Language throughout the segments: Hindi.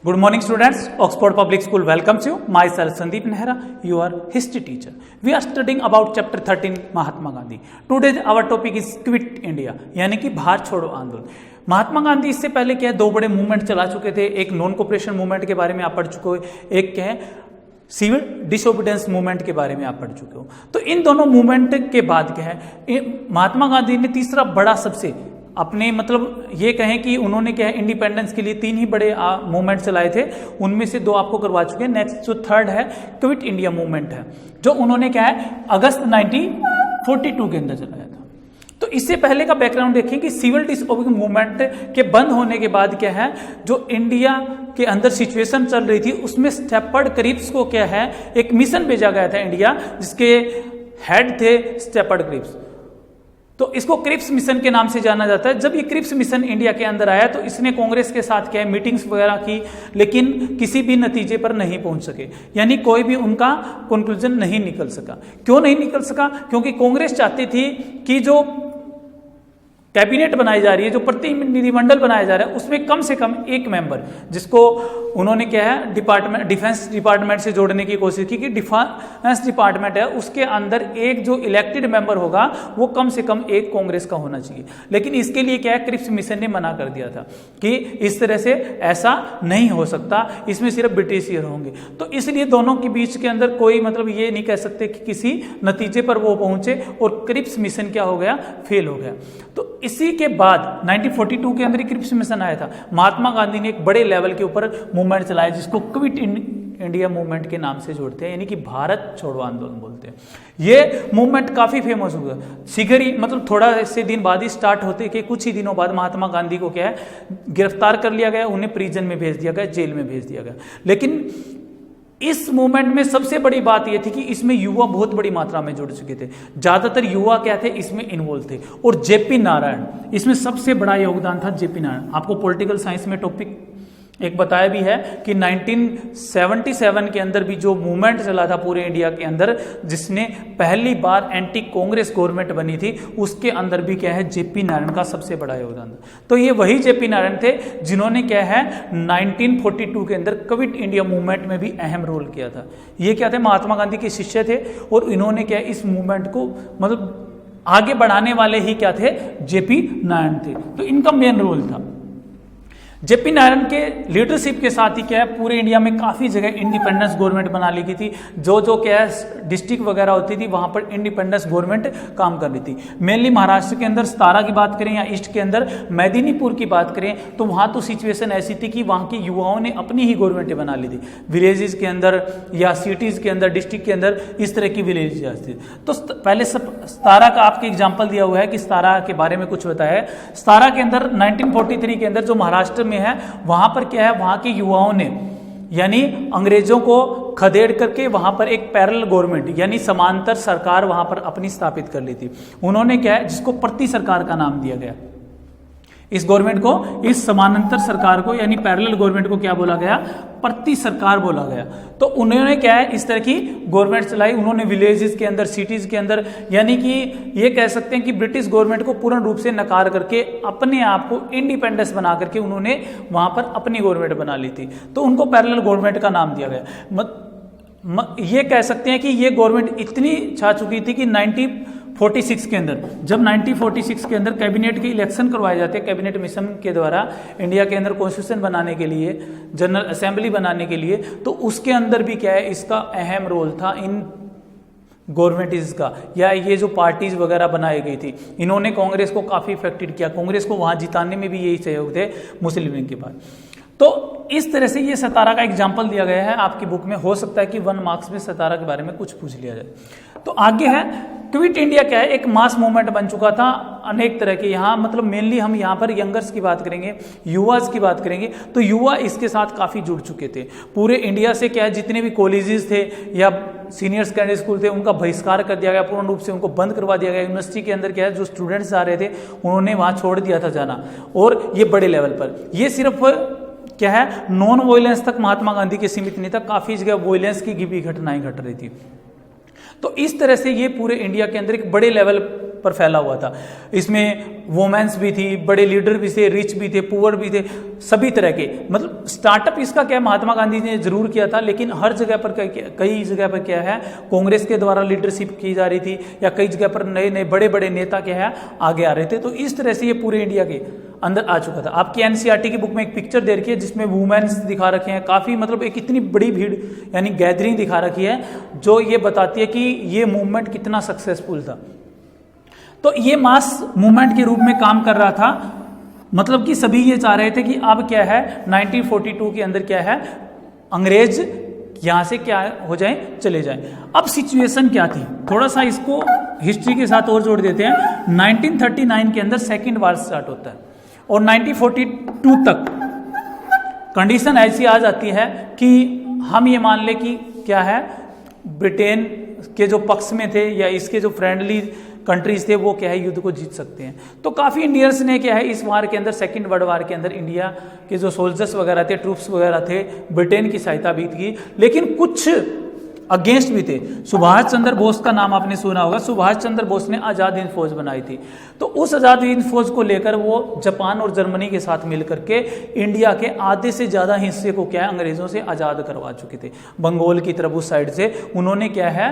Good morning students, Oxford Public School welcomes you. Myself Sandeep Nehra, your history teacher. We are studying about chapter 13 Mahatma Gandhi. Today our topic is Quit India, यानी कि भारत छोड़ो आंदोलन। महात्मा गांधी इससे पहले क्या है, दो बड़े मूवमेंट चला चुके थे। एक नॉन कोऑपरेशन मूवमेंट के बारे में आप पढ़ चुके हो, एक क्या है सिविल डिसोबीडियंस मूवमेंट के बारे में आप पढ़ चुके हो। तो इन दोनों मूवमेंट के बाद क्या है, महात्मा गांधी ने तीसरा बड़ा सबसे अपने मतलब ये कहें कि उन्होंने क्या है इंडिपेंडेंस के लिए तीन ही बड़े मूवमेंट चलाए थे, उनमें से दो आपको करवा चुके हैं। नेक्स्ट जो थर्ड है क्विट इंडिया मूवमेंट है, जो उन्होंने क्या है अगस्त 1942 के अंदर चलाया था। तो इससे पहले का बैकग्राउंड देखें कि सिविल डिसओबीडियंस मूवमेंट के बंद होने के बाद क्या है, जो इंडिया के अंदर सिचुएशन चल रही थी उसमें स्टेपर्ड क्रिप्स को क्या है एक मिशन भेजा गया था इंडिया, जिसके हेड थे स्टेपर्ड क्रिप्स। तो इसको क्रिप्स मिशन के नाम से जाना जाता है। जब ये क्रिप्स मिशन इंडिया के अंदर आया तो इसने कांग्रेस के साथ क्या है मीटिंग्स वगैरह की, लेकिन किसी भी नतीजे पर नहीं पहुंच सके, यानी कोई भी उनका कंक्लूजन नहीं निकल सका। क्यों नहीं निकल सका? क्योंकि कांग्रेस चाहती थी कि जो कैबिनेट बनाई जा रही है, जो प्रतिनिधिमंडल बनाया जा रहा है, उसमें कम से कम एक मेंबर, जिसको उन्होंने क्या है डिफेंस डिपार्टमेंट से जोड़ने की कोशिश की कि डिफेंस डिपार्टमेंट है उसके अंदर एक जो इलेक्टेड मेंबर होगा वो कम से कम एक कांग्रेस का होना चाहिए। लेकिन इसके लिए क्या है क्रिप्स मिशन ने मना कर दिया था कि इस तरह से ऐसा नहीं हो सकता, इसमें सिर्फ ब्रिटिशियर होंगे। तो इसलिए दोनों के बीच के अंदर कोई मतलब ये नहीं कह सकते कि किसी नतीजे पर वो पहुंचे, और क्रिप्स मिशन क्या हो गया, फेल हो गया। तो इसी के बाद 1942 के अंदर क्रिप्स मिशन आया था। महात्मा गांधी ने एक बड़े लेवल के ऊपर मूवमेंट चलाया जिसको क्विट इंडिया मूवमेंट के नाम से जोड़ते हैं, यानी कि भारत छोड़ो आंदोलन बोलते हैं। ये मूवमेंट काफी फेमस हो गया, शीघ्र ही मतलब थोड़ा से दिन बाद ही स्टार्ट होते कि कुछ ही दिनों बाद महात्मा गांधी को क्या है गिरफ्तार कर लिया गया, उन्हें प्रिजन में भेज दिया गया, जेल में भेज दिया गया। लेकिन इस मूवमेंट में सबसे बड़ी बात यह थी कि इसमें युवा बहुत बड़ी मात्रा में जुड़ चुके थे। ज्यादातर युवा क्या थे इसमें इन्वॉल्व थे, और जेपी नारायण इसमें सबसे बड़ा योगदान था। जेपी नारायण आपको पॉलिटिकल साइंस में टॉपिक एक बताया भी है कि 1977 के अंदर भी जो मूवमेंट चला था पूरे इंडिया के अंदर, जिसने पहली बार एंटी कांग्रेस गवर्नमेंट बनी थी, उसके अंदर भी क्या है जेपी नारायण का सबसे बड़ा योगदान था। तो ये वही जेपी नारायण थे जिन्होंने क्या है 1942 के अंदर क्विट इंडिया मूवमेंट में भी अहम रोल किया था। ये क्या थे, महात्मा गांधी के शिष्य थे, और इन्होंने क्या इस मूवमेंट को मतलब आगे बढ़ाने वाले ही क्या थे, जेपी नारायण थे। तो इनका मेन रोल था। जेपी नारायण के लीडरशिप के साथ ही क्या है पूरे इंडिया में काफी जगह इंडिपेंडेंस गवर्नमेंट बना ली गई थी। जो क्या है डिस्ट्रिक्ट वगैरह होती थी वहां पर इंडिपेंडेंस गवर्नमेंट काम कर रही थी। मेनली महाराष्ट्र के अंदर सतारा की बात करें या ईस्ट के अंदर मेदिनीपुर की बात करें तो वहां तो सिचुएशन ऐसी थी कि वहां के युवाओं ने अपनी ही गवर्नमेंट बना ली थी। विलेजेस के अंदर या सिटीज के अंदर, डिस्ट्रिक्ट के अंदर इस तरह की विलेजेस थी। तो पहले सतारा का आपके एग्जाम्पल दिया हुआ है कि सतारा के बारे में कुछ बताया है। सतारा के अंदर 1943 के अंदर जो महाराष्ट्र में है वहां पर क्या है, वहां के युवाओं ने यानी अंग्रेजों को खदेड़ करके वहां पर एक पैरेलल गवर्नमेंट यानी समांतर सरकार वहां पर अपनी स्थापित कर ली थी। उन्होंने क्या है जिसको प्रति सरकार का नाम दिया गया। इस गवर्नमेंट को, इस समानांतर सरकार को यानी पैरेलल गवर्नमेंट को क्या बोला गया, प्रति सरकार बोला गया। तो उन्होंने क्या है इस तरह की गवर्नमेंट चलाई। उन्होंने विलेजेस के अंदर, सिटीज के अंदर, यानी कि ये कह सकते हैं कि ब्रिटिश गवर्नमेंट को पूर्ण रूप से नकार करके अपने आप को इंडिपेंडेंस बना करके उन्होंने वहां पर अपनी गवर्नमेंट बना ली थी। तो उनको पैरेलल गवर्नमेंट का नाम दिया गया। ये कह सकते हैं कि ये गवर्नमेंट इतनी छा चुकी थी कि 1946 के अंदर, जब 1946 के अंदर कैबिनेट के इलेक्शन करवाए जाते हैं कैबिनेट मिशन के द्वारा इंडिया के अंदर कॉन्स्टिट्यूशन बनाने के लिए, जनरल असेंबली बनाने के लिए, तो उसके अंदर भी क्या है इसका अहम रोल था इन गवर्नमेंट का, या ये जो पार्टीज वगैरह बनाई गई थी इन्होंने कांग्रेस को काफी इफेक्टेड किया। कांग्रेस को वहां जिताने में भी यही सहयोग थे मुस्लिम लीग के बाद। तो इस तरह से ये सतारा का एग्जाम्पल दिया गया है आपकी बुक में। हो सकता है कि 1 मार्क्स में सतारा के बारे में कुछ पूछ लिया जाए। तो आगे है क्विट इंडिया क्या है, एक मास मूवमेंट बन चुका था अनेक तरह के। यहाँ मतलब मेनली हम यहाँ पर यंगर्स की बात करेंगे, युवास की बात करेंगे, तो युवा इसके साथ काफी जुड़ चुके थे। पूरे इंडिया से क्या है जितने भी कॉलेजेस थे या सीनियर सेकेंडरी स्कूल थे उनका बहिष्कार कर दिया गया, पूर्ण रूप से उनको बंद करवा दिया गया। यूनिवर्सिटी के अंदर क्या है जो स्टूडेंट्स आ रहे थे उन्होंने वहां छोड़ दिया था जाना, और ये बड़े लेवल पर। ये सिर्फ क्या है नॉन वायलेंस तक महात्मा गांधी के सीमित नहीं था, काफी जगह वायलेंस की भी घटनाएं घट रही थी। तो इस तरह से ये पूरे इंडिया के अंदर एक बड़े लेवल पर फैला हुआ था। इसमें वोमेन्स भी थी, बड़े लीडर भी थे, रिच भी थे, पुअर भी थे, सभी तरह के, मतलब स्टार्टअप इसका क्या महात्मा गांधी ने जरूर किया था, लेकिन हर जगह पर कई जगह पर क्या है कांग्रेस के द्वारा लीडरशिप की जा रही थी, या कई जगह पर नए नए बड़े बड़े नेता क्या है आगे आ रहे थे। तो इस तरह से ये पूरे इंडिया के अंदर आ चुका था। आपकी एनसीईआरटी की बुक में एक पिक्चर दे रखी है जिसमें वुमेन्स दिखा रखे हैं, काफी मतलब एक इतनी बड़ी भीड़ यानी गैदरिंग दिखा रखी है जो ये बताती है कि ये मूवमेंट कितना सक्सेसफुल था। तो ये मास मूवमेंट के रूप में काम कर रहा था, मतलब कि सभी ये चाह रहे थे कि अब क्या है 1942 के अंदर क्या है अंग्रेज यहां से क्या हो जाए चले जाए। अब सिचुएशन क्या थी, थोड़ा सा इसको हिस्ट्री के साथ और जोड़ देते हैं। 1939 के अंदर सेकेंड वॉर स्टार्ट होता है और 1942 तक कंडीशन ऐसी आ जाती है कि हम ये मान ले कि क्या है ब्रिटेन के जो पक्ष में थे या इसके जो फ्रेंडली कंट्रीज थे वो क्या है युद्ध को जीत सकते हैं। तो काफी इंडियंस ने क्या है इस वार के अंदर, सेकंड वर्ल्ड वार के अंदर इंडिया के जो सोल्जर्स वगैरह थे, ट्रूप्स वगैरह थे, ब्रिटेन की सहायता भी की, लेकिन कुछ अगेंस्ट भी थे। सुभाष चंद्र बोस का नाम आपने सुना होगा। सुभाष चंद्र बोस ने आजाद हिंद फौज बनाई थी, तो उस आजाद हिंद फौज को लेकर वो जापान और जर्मनी के साथ मिलकर के इंडिया के आधे से ज्यादा हिस्से को क्या है अंग्रेजों से आजाद करवा चुके थे। बंगाल की तरफ उस साइड से उन्होंने क्या है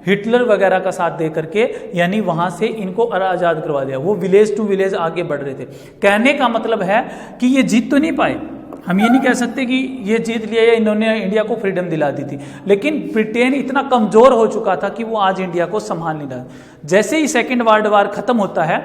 हिटलर वगैरह का साथ दे करके यानी वहां से इनको आजाद करवा दिया। वो विलेज टू विलेज आगे बढ़ रहे थे। कहने का मतलब है कि ये जीत तो नहीं पाए, हम ये नहीं कह सकते कि ये जीत लिया या इन्होंने इंडिया को फ्रीडम दिला दी थी, लेकिन ब्रिटेन इतना कमजोर हो चुका था कि वो आज इंडिया को संभाल नहीं रहा। जैसे ही सेकेंड वर्ल्ड वार खत्म होता है,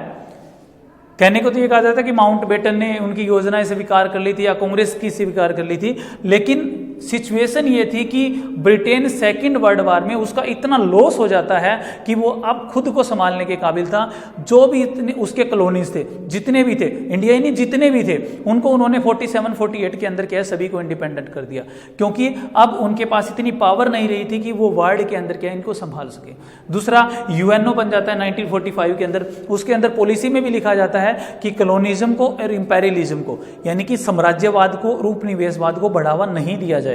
कहने को तो ये कहा जाता है कि माउंटबेटन ने उनकी योजनाएं स्वीकार कर ली थी या कांग्रेस की स्वीकार कर ली थी, लेकिन सिचुएशन ये थी कि ब्रिटेन सेकेंड वर्ल्ड वार में उसका इतना लॉस हो जाता है कि वो अब खुद को संभालने के काबिल था। जो भी इतने उसके कॉलोनीज थे, जितने भी थे, इंडिया ही नहीं जितने भी थे, उनको उन्होंने 47-48 के अंदर क्या है सभी को इंडिपेंडेंट कर दिया, क्योंकि अब उनके पास इतनी पावर नहीं रही थी कि वो वर्ल्ड के अंदर क्या इनको संभाल सके। दूसरा यूएनओ बन जाता है 1945 के अंदर। उसके अंदर पॉलिसी में भी लिखा जाता है कि कॉलोनिज्म को और इंपेरियलिज्म को यानी कि साम्राज्यवाद को और उपनिवेशवाद को बढ़ावा नहीं दिया जाएगा।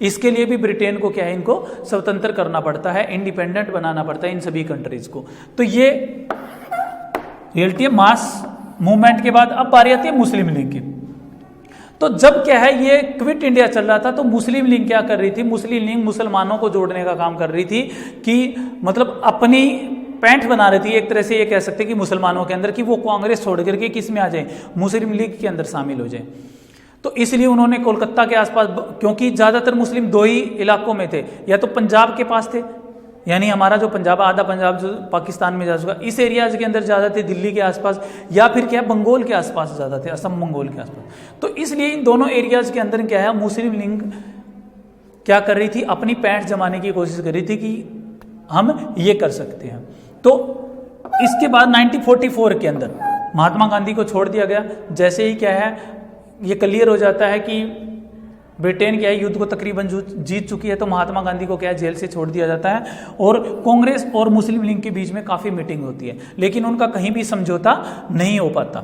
इसके लिए भी ब्रिटेन को क्या है इनको स्वतंत्र करना पड़ता है, इंडिपेंडेंट बनाना पड़ता है इन सभी कंट्रीज को। तो ये रियलिटी है मास मूवमेंट के बाद। अब बारी आती है मुस्लिम लीग की। तो जब क्या है ये क्विट इंडिया चल रहा था तो मुस्लिम लीग क्या कर रही थी, मुस्लिम लीग मुसलमानों को जोड़ने का काम कर रही थी कि मतलब अपनी पैंठ बना रही थी एक तरह से, ये कह सकते कि मुसलमानों के अंदर कि वो कांग्रेस छोड़ करके किस में आ जाए, मुस्लिम लीग के अंदर शामिल हो जाए। तो इसलिए उन्होंने कोलकाता के आसपास, क्योंकि ज्यादातर मुस्लिम दो ही इलाकों में थे, या तो पंजाब के पास थे यानी हमारा जो पंजाब आधा पंजाब जो पाकिस्तान में जा चुका, इस एरियाज के अंदर ज्यादा थे, दिल्ली के आसपास, या फिर क्या बंगाल के आसपास ज्यादा थे, असम बंगाल के आसपास। तो इसलिए इन दोनों एरियाज के अंदर क्या है मुस्लिम लीग क्या कर रही थी, अपनी पैंठ जमाने की कोशिश कर रही थी कि हम ये कर सकते हैं। तो इसके बाद 1944 के अंदर महात्मा गांधी को छोड़ दिया गया। जैसे ही क्या है ये क्लियर हो जाता है कि ब्रिटेन क्या है युद्ध को तकरीबन जीत चुकी है, तो महात्मा गांधी को क्या है जेल से छोड़ दिया जाता है और कांग्रेस और मुस्लिम लीग के बीच में काफी मीटिंग होती है, लेकिन उनका कहीं भी समझौता नहीं हो पाता।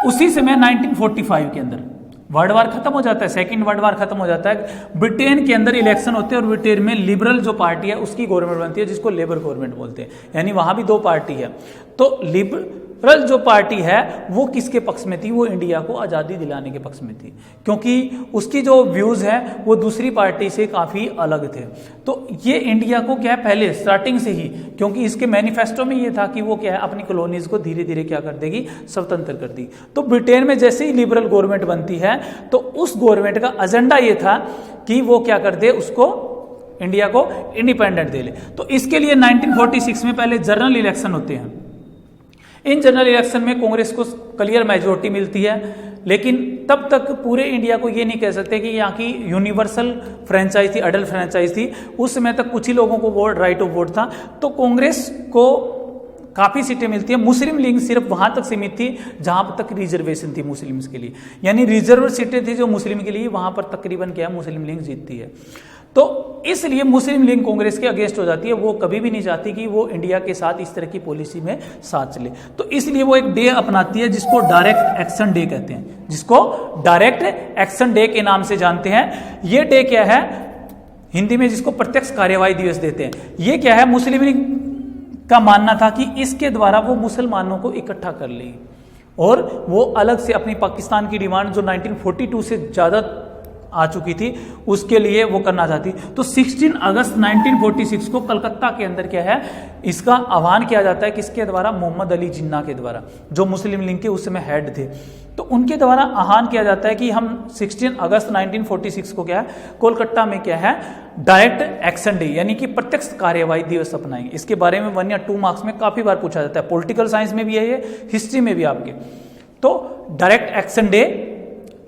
उसी समय 1945 के अंदर वर्ल्ड वार खत्म हो जाता है, सेकंड वर्ल्ड वार खत्म हो जाता है। ब्रिटेन के अंदर इलेक्शन होते हैं और ब्रिटेन में लिबरल जो पार्टी है उसकी गवर्नमेंट बनती है, जिसको लेबर गवर्नमेंट बोलते हैं, यानी वहां भी दो पार्टी है। तो लिबरल जो पार्टी है वो किसके पक्ष में थी, वो इंडिया को आजादी दिलाने के पक्ष में थी, क्योंकि उसकी जो व्यूज है वो दूसरी पार्टी से काफी अलग थे। तो ये इंडिया को क्या है पहले स्टार्टिंग से ही, क्योंकि इसके मैनिफेस्टो में ये था कि वो क्या है अपनी कॉलोनीज को धीरे धीरे क्या कर देगी, स्वतंत्र कर दी। तो ब्रिटेन में जैसे ही लिबरल गवर्नमेंट बनती है तो उस गवर्नमेंट का एजेंडा ये था कि वो क्या कर दे, उसको इंडिया को इंडिपेंडेंट दे ले। तो इसके लिए 1946 में पहले जनरल इलेक्शन होते हैं। इन जनरल इलेक्शन में कांग्रेस को क्लियर मेजोरिटी मिलती है, लेकिन तब तक पूरे इंडिया को ये नहीं कह सकते कि यहाँ की यूनिवर्सल फ्रेंचाइज थी, अडल्ट फ्रेंचाइज थी। उस समय तक कुछ ही लोगों को वोट राइट ऑफ वोट था। तो कांग्रेस को काफी सीटें मिलती है। मुस्लिम लीग सिर्फ वहां तक सीमित थी जहां तक रिजर्वेशन थी मुस्लिम्स के लिए, यानी रिजर्व सीटें थी जो मुस्लिम के लिए, वहां पर तकरीबन क्या मुस्लिम लीग जीतती है। तो इसलिए मुस्लिम लीग कांग्रेस के अगेंस्ट हो जाती है। वो कभी भी नहीं चाहती कि वो इंडिया के साथ इस तरह की पॉलिसी में साथ चले। तो इसलिए वो एक डे अपनाती है जिसको डायरेक्ट एक्शन डे कहते हैं, जिसको डायरेक्ट एक्शन डे के नाम से जानते हैं। ये डे क्या है हिंदी में जिसको प्रत्यक्ष कार्यवाही दिवस देते हैं। ये क्या है मुस्लिम लीग का मानना था कि इसके द्वारा वो मुसलमानों को इकट्ठा कर लेगी और वो अलग से अपनी पाकिस्तान की डिमांड जो 1942 से ज़्यादा आ चुकी थी उसके लिए वो करना चाहती। तो 16 अगस्त 1946 को कलकत्ता के अंदर क्या है, इसका आह्वान किया जाता है किसके द्वारा, मोहम्मद अली जिन्ना के द्वारा, जो मुस्लिम लीग के उस समय हेड थे। तो उनके द्वारा आह्वान किया जाता है कि हम 16 अगस्त 1946 को क्या है, कोलकाता में क्या है, डायरेक्ट एक्शन डे यानी कि प्रत्यक्ष कार्यवाही दिवस अपनाएंगे। इसके बारे में 1 या 2 मार्क्स में काफी बार पूछा जाता है, पॉलिटिकल साइंस में भी है ये, हिस्ट्री में भी आपके। तो डायरेक्ट एक्शन डे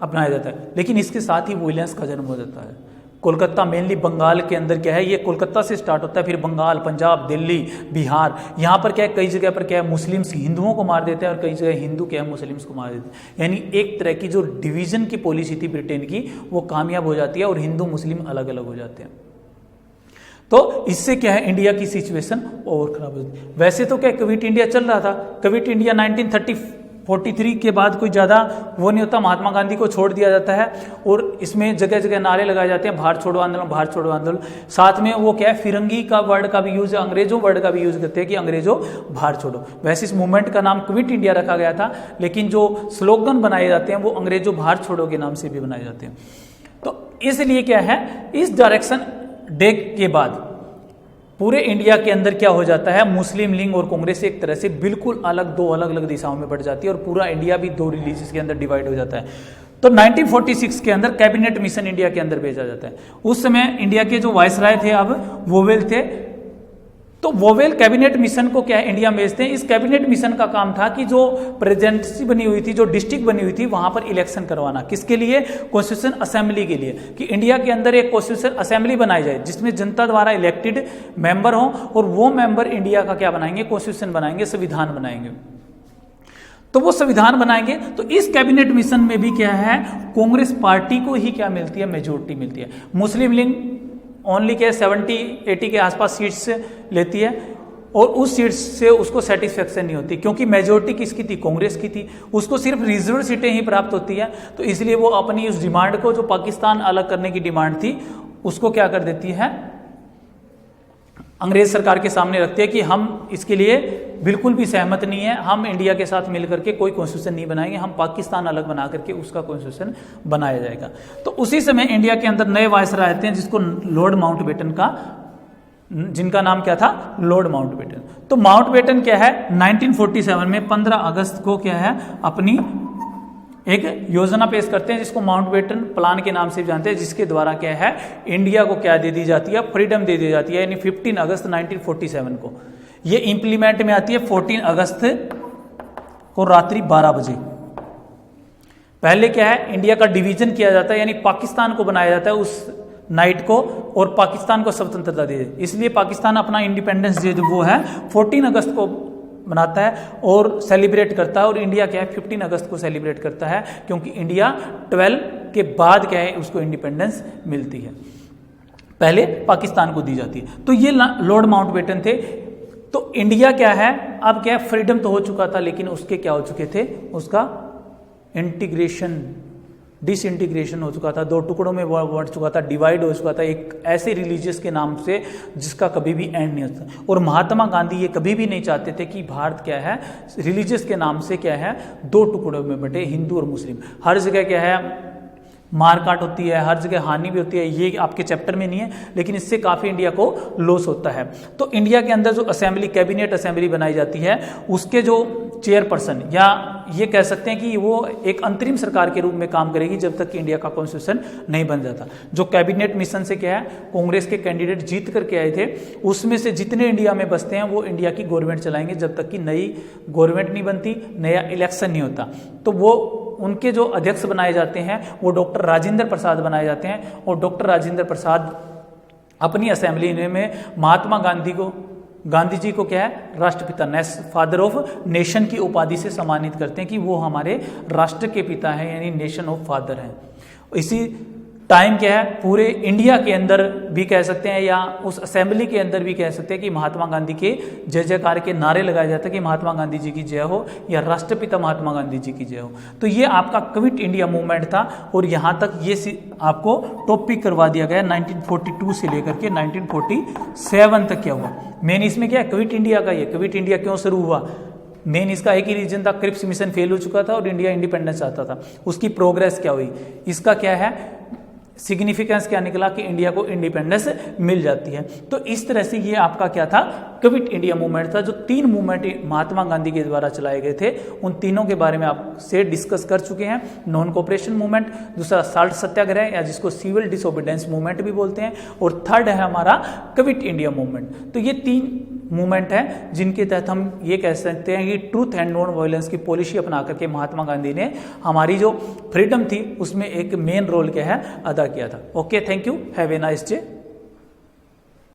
अपनाया जाता है, लेकिन इसके साथ ही वॉयलेंस का जन्म हो जाता है। कोलकाता मेनली बंगाल के अंदर क्या है, ये कोलकाता से स्टार्ट होता है, फिर बंगाल, पंजाब, दिल्ली, बिहार, यहाँ पर क्या है, कई जगह पर क्या है, मुस्लिम्स हिंदुओं को मार देते हैं और कई जगह हिंदू क्या है, मुस्लिम्स को मार देते हैं। यानी एक तरह की जो डिवीजन की पॉलिसी थी ब्रिटेन की वो कामयाब हो जाती है और हिंदू मुस्लिम अलग अलग हो जाते हैं। तो इससे क्या है, इंडिया की सिचुएशन और खराब हो जाती है। वैसे तो क्या क्विट इंडिया चल रहा था, क्विट इंडिया 1943 के बाद कोई ज़्यादा वो नहीं होता, महात्मा गांधी को छोड़ दिया जाता है और इसमें जगह जगह नारे लगाए जाते हैं, भारत छोड़ो आंदोलन, भारत छोड़ो आंदोलन। साथ में वो क्या है, फिरंगी का वर्ड का भी यूज है, अंग्रेजों वर्ड का भी यूज करते हैं कि अंग्रेजों भारत छोड़ो। वैसे इस मूवमेंट का नाम क्विट इंडिया रखा गया था, लेकिन जो स्लोगन बनाए जाते हैं वो अंग्रेजों भारत छोड़ो के नाम से भी बनाए जाते हैं। तो इसलिए क्या है, इस डायरेक्शन डे के बाद पूरे इंडिया के अंदर क्या हो जाता है, मुस्लिम लीग और कांग्रेस एक तरह से बिल्कुल अलग, दो अलग अलग दिशाओं में बढ़ जाती है और पूरा इंडिया भी 2 रिलीजियस के अंदर डिवाइड हो जाता है। तो 1946 के अंदर कैबिनेट मिशन इंडिया के अंदर भेजा जाता है। उस समय इंडिया के जो वायसराय थे अब वोवेल थे, तो वोवेल कैबिनेट मिशन को क्या है, इंडिया में भेजते हैं। इस कैबिनेट मिशन का काम था कि जो प्रेसिडेंसी बनी हुई थी, जो डिस्ट्रिक्ट बनी हुई थी, वहां पर इलेक्शन करवाना। किसके लिए, कॉन्स्टिट्यूशन असेंबली के लिए, कि इंडिया के अंदर एक कॉन्स्टिट्यूशन असेंबली बनाई जाए जिसमें जनता द्वारा इलेक्टेड मेंबर हो और वो मेंबर इंडिया का क्या बनाएंगे, कॉन्स्टिट्यूशन बनाएंगे, संविधान बनाएंगे। तो वो संविधान बनाएंगे। तो इस कैबिनेट मिशन में भी क्या है, कांग्रेस पार्टी को ही क्या मिलती है, मेजोरिटी मिलती है। मुस्लिम लीग ओनली क्या 70-80 के आसपास सीट्स लेती है और उस सीट्स से उसको सेटिस्फेक्शन नहीं होती, क्योंकि मेजोरिटी किसकी थी, कांग्रेस की थी। उसको सिर्फ रिजर्व सीटें ही प्राप्त होती है। तो इसलिए वो अपनी उस डिमांड को, जो पाकिस्तान अलग करने की डिमांड थी, उसको क्या कर देती है, अंग्रेज सरकार के सामने रखती है कि हम इसके लिए बिल्कुल भी सहमत नहीं है, हम इंडिया के साथ मिलकर के कोई कॉन्स्टिट्यूशन नहीं बनाएंगे, हम पाकिस्तान अलग बना करके उसका कॉन्स्टिट्यूशन बनाया जाएगा। तो उसी समय इंडिया के अंदर नए वायसराय आते हैं, जिसको लॉर्ड माउंटबेटन का, जिनका नाम क्या था, लॉर्ड माउंटबेटन। तो माउंटबेटन क्या है, 1947 में 15 अगस्त को क्या है, अपनी एक योजना पेश करते हैं जिसको माउंटबेटन प्लान के नाम से भी जानते हैं, जिसके द्वारा क्या है, इंडिया को क्या दे दी जाती है, फ्रीडम दे दी जाती है। यानी 15 अगस्त 1947 को ये इंप्लीमेंट में आती है। 14 अगस्त को रात्रि 12 बजे पहले क्या है, इंडिया का डिवीजन किया जाता है, यानी पाकिस्तान को बनाया जाता है उस नाइट को और पाकिस्तान को स्वतंत्रता दे। इसलिए पाकिस्तान अपना इंडिपेंडेंस डे जो वो है 14 अगस्त को मनाता है और सेलिब्रेट करता है, और इंडिया क्या है 15 अगस्त को सेलिब्रेट करता है, क्योंकि इंडिया 12 के बाद क्या है, उसको इंडिपेंडेंस मिलती है, पहले पाकिस्तान को दी जाती है। तो ये लॉर्ड माउंटबेटन थे। तो इंडिया क्या है, अब क्या है, फ्रीडम तो हो चुका था, लेकिन उसके क्या हो चुके थे, उसका इंटीग्रेशन, डिसइंटीग्रेशन हो चुका था, 2 टुकड़ों में बढ़ चुका था, डिवाइड हो चुका था, एक ऐसे रिलीजियस के नाम से जिसका कभी भी एंड नहीं होता। और महात्मा गांधी ये कभी भी नहीं चाहते थे कि भारत क्या है, रिलीजियस के नाम से क्या है, 2 टुकड़ों में बटे, हिंदू और मुस्लिम। हर जगह क्या है, मारकाट होती है, हर जगह हानि भी होती है। ये आपके चैप्टर में नहीं है, लेकिन इससे काफ़ी इंडिया को लॉस होता है। तो इंडिया के अंदर जो असेंबली, कैबिनेट असेंबली बनाई जाती है, उसके जो चेयरपर्सन, या ये कह सकते हैं कि वो एक अंतरिम सरकार के रूप में काम करेगी जब तक कि इंडिया का कॉन्स्टिट्यूशन नहीं बन जाता। जो कैबिनेट मिशन से क्या है, कांग्रेस के कैंडिडेट जीत करके आए थे, उसमें से जितने इंडिया में बसते हैं वो इंडिया की गवर्नमेंट चलाएंगे जब तक कि नई गवर्नमेंट नहीं बनती, नया इलेक्शन नहीं होता। तो वो उनके जो अध्यक्ष बनाए जाते हैं वो डॉक्टर राजेंद्र प्रसाद बनाए जाते हैं, और डॉक्टर राजेंद्र प्रसाद अपनी असेंबली में महात्मा गांधी जी को क्या है, राष्ट्रपिता, फादर ऑफ नेशन की उपाधि से सम्मानित करते हैं कि वो हमारे राष्ट्र के पिता हैं, यानी नेशन ऑफ फादर हैं। इसी टाइम क्या है, पूरे इंडिया के अंदर भी कह सकते हैं या उस असेंबली के अंदर भी कह सकते हैं कि महात्मा गांधी के जय जयकार के नारे लगाए जाते हैं कि महात्मा गांधी जी की जय हो या राष्ट्रपिता महात्मा गांधी जी की जय हो। तो ये आपका क्विट इंडिया मूवमेंट था और यहाँ तक ये आपको टॉपिक करवा दिया गया 1942 से लेकर के 1947 तक क्या हुआ। मेन इसमें क्या है, क्विट इंडिया का। ये क्विट इंडिया क्यों शुरू हुआ, मेन इसका एक ही रीजन था, क्रिप्स मिशन फेल हो चुका था और इंडिया इंडिपेंडेंस चाहता था। उसकी प्रोग्रेस क्या हुई, इसका क्या है सिग्निफिकेंस, क्या निकला कि इंडिया को इंडिपेंडेंस मिल जाती है। तो इस तरह से ये आपका क्या था, क्विट इंडिया मूवमेंट था, जो 3 मूवमेंट महात्मा गांधी के द्वारा चलाए गए थे। उन तीनों के बारे में आपसे डिस्कस कर चुके हैं। नॉन कोऑपरेशन मूवमेंट, दूसरा साल्ट सत्याग्रह या जिसको सिविल डिसोबीडियंस मूवमेंट भी बोलते हैं, और थर्ड है हमारा क्विट इंडिया मूवमेंट। तो ये 3 मूवमेंट है जिनके तहत हम ये कह सकते हैं कि ट्रूथ एंड नॉन वायलेंस की पॉलिसी अपना करके महात्मा गांधी ने हमारी जो फ्रीडम थी उसमें एक मेन रोल क्या है अदा किया था। Okay, thank you, have a nice day.